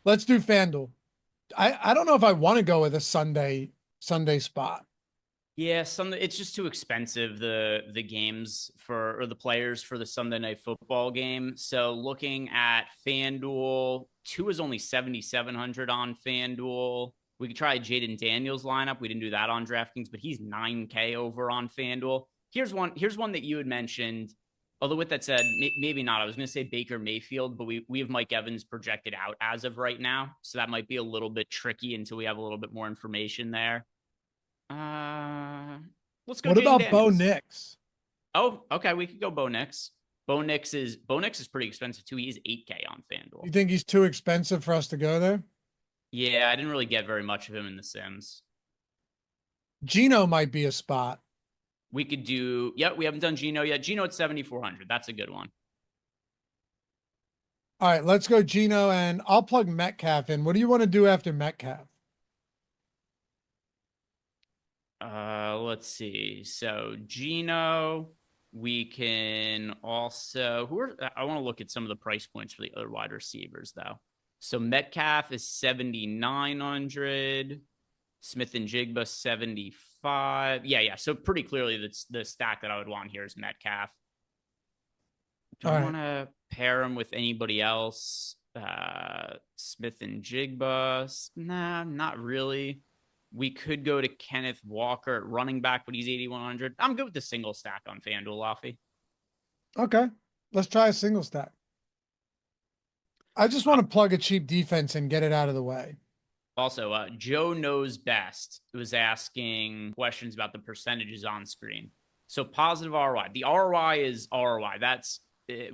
Let's do FanDuel. I don't know if I want to go with a Sunday spot. Yeah, it's just too expensive, the games for or the players for the Sunday night football game. So looking at FanDuel, two is only 7,700 on FanDuel. We could try Jaden Daniels lineup. We didn't do that on DraftKings, but he's 9K over on FanDuel. Here's one that you had mentioned. Although with that said, maybe not. I was going to say Baker Mayfield, but we have Mike Evans projected out as of right now, so that might be a little bit tricky until we have a little bit more information there. Uh, let's go What Jaden about Bo Daniels. Nix? Oh, okay, we could go Bo Nix. Bo Nix is pretty expensive too. He's 8K on FanDuel. You think he's too expensive for us to go there? Yeah, I didn't really get very much of him in the Sims. Gino might be a spot. We could do. Yep, we haven't done Gino yet. Gino at 7,400. That's a good one. All right, let's go Gino, and I'll plug Metcalf in. What do you want to do after Metcalf? Let's see. So Gino, we can also I want to look at some of the price points for the other wide receivers though. So Metcalf is 7,900. Smith and Jigba 75. Yeah. So pretty clearly that's the stack that I would want here is Metcalf. Do I want to pair him with anybody else? Smith and Jigba. Nah, not really. We could go to Kenneth Walker at running back, but he's 8,100. I'm good with the single stack on FanDuel, Laffy. Okay, let's try a single stack. I just want to plug a cheap defense and get it out of the way. Also, Joe Knows Best was asking questions about the percentages on screen. So positive ROI. The ROI is ROI. That's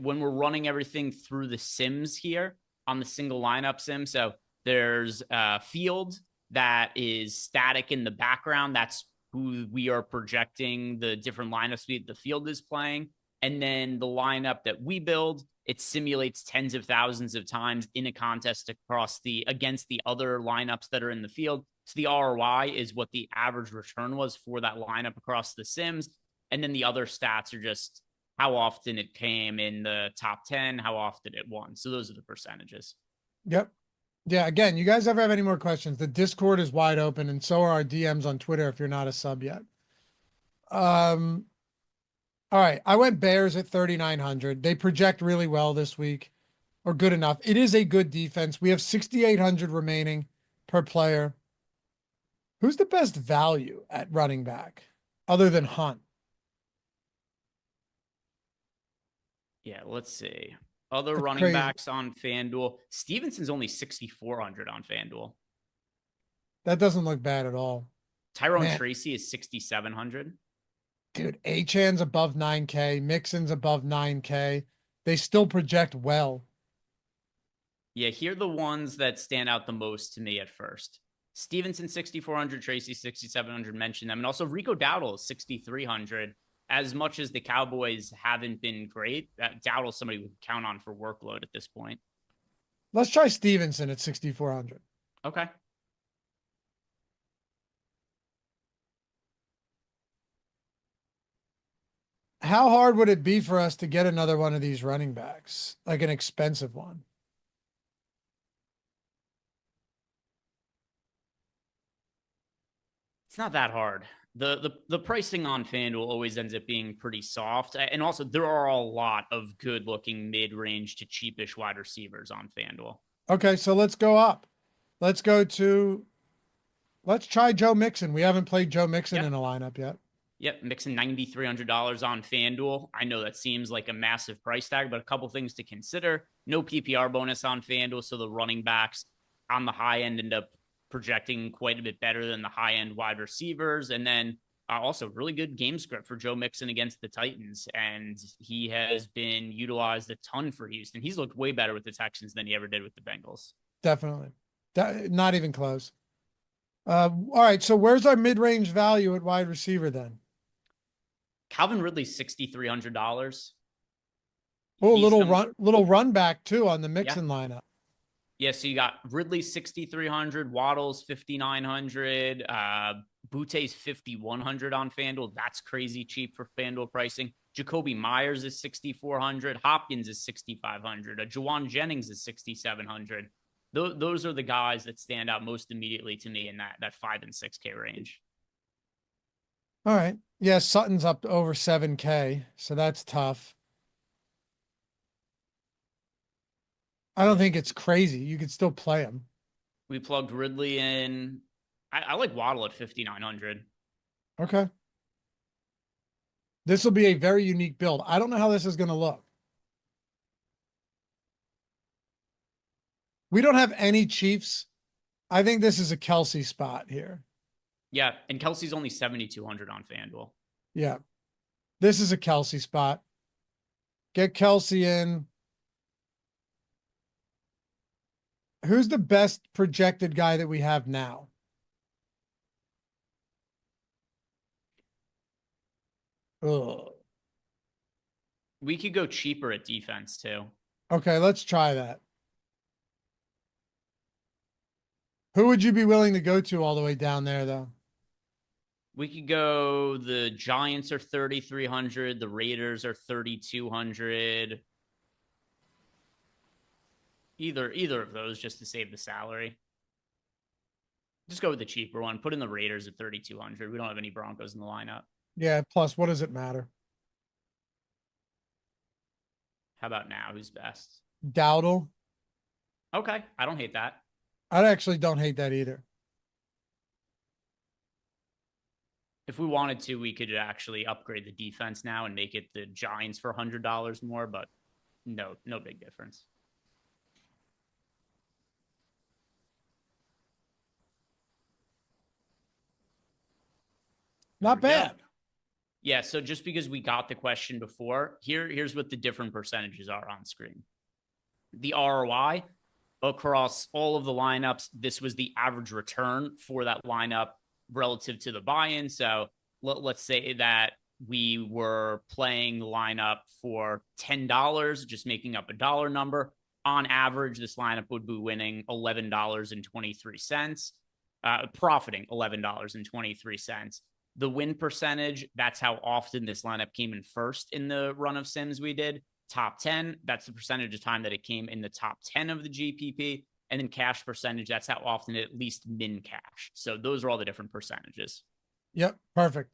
when we're running everything through the Sims here on the single lineup sim. So there's a field that is static in the background. That's who we are projecting the different lineups the field is playing. And then the lineup that we build, it simulates tens of thousands of times in a contest against the other lineups that are in the field. So the ROI is what the average return was for that lineup across the Sims. And then the other stats are just how often it came in the top 10, how often it won. So those are the percentages. Yep. Yeah, again, you guys ever have any more questions? The Discord is wide open, and so are our DMs on Twitter if you're not a sub yet. All right, I went Bears at 3,900. They project really well this week, or good enough. It is a good defense. We have 6,800 remaining per player. Who's the best value at running back other than Hunt? Yeah, let's see. Other That's running crazy. backs on FanDuel. Stevenson's only 6,400 on FanDuel. That doesn't look bad at all. Tyrone Tracy is 6,700. Dude, Achan's above 9K. Mixon's above 9K. They still project well. Yeah, here are the ones that stand out the most to me at first. Stevenson, 6,400. Tracy, 6,700. Mentioned them. And also Rico Dowdle, 6,300. As much as the Cowboys haven't been great, Dowdle's somebody we count on for workload at this point. Let's try Stevenson at 6,400. Okay. How hard would it be for us to get another one of these running backs? Like an expensive one? It's not that hard. The pricing on FanDuel always ends up being pretty soft. And also there are a lot of good looking mid-range to cheapish wide receivers on FanDuel. Okay, so let's go up. Let's try Joe Mixon. We haven't played Joe Mixon in a lineup yet. Yep, Mixon $9,300 on FanDuel. I know that seems like a massive price tag, but a couple things to consider. No PPR bonus on FanDuel, so the running backs on the high end end up projecting quite a bit better than the high-end wide receivers. And then also really good game script for Joe Mixon against the Titans. And he has been utilized a ton for Houston. He's looked way better with the Texans than he ever did with the Bengals. Definitely. Not even close. All right, so where's our mid-range value at wide receiver then? Calvin Ridley, $6,300. Oh, little run back too on the Mixon lineup. Yeah, so you got Ridley 6,300, Waddle's 5,900, Butte's 5,100 on FanDuel. That's crazy cheap for FanDuel pricing. Jacoby Myers is 6,400, Hopkins is 6,500, Juwan Jennings is 6,700. Those are the guys that stand out most immediately to me in that 5 and 6K range. All right. Yeah, Sutton's up to over 7K, so that's tough. I don't think it's crazy. You could still play him. We plugged Ridley in. I like Waddle at 5,900. Okay. This will be a very unique build. I don't know how this is going to look. We don't have any Chiefs. I think this is a Kelsey spot here. Yeah, and Kelsey's only 7,200 on FanDuel. Yeah. This is a Kelsey spot. Get Kelsey in. Who's the best projected guy that we have now? Ugh. We could go cheaper at defense too. Okay, let's try that. Who would you be willing to go to all the way down there, though? We could go the Giants are 3,300, the Raiders are 3,200. Either of those just to save the salary. Just go with the cheaper one. Put in the Raiders at 3,200. We don't have any Broncos in the lineup. Yeah, plus what does it matter? How about now? Who's best? Dowdle. Okay, I don't hate that. I actually don't hate that either. If we wanted to, we could actually upgrade the defense now and make it the Giants for $100 more, but no big difference. Not bad. Yeah, so just because we got the question before, here's what the different percentages are on screen. The ROI across all of the lineups, this was the average return for that lineup relative to the buy-in. So let's say that we were playing the lineup for $10, just making up a dollar number. On average, this lineup would be winning $11.23, profiting $11.23. The win percentage, that's how often this lineup came in first in the run of sims we did. Top 10, that's the percentage of time that it came in the top 10 of the GPP. And then cash percentage, that's how often it at least min cash. So those are all the different percentages. Yep, perfect.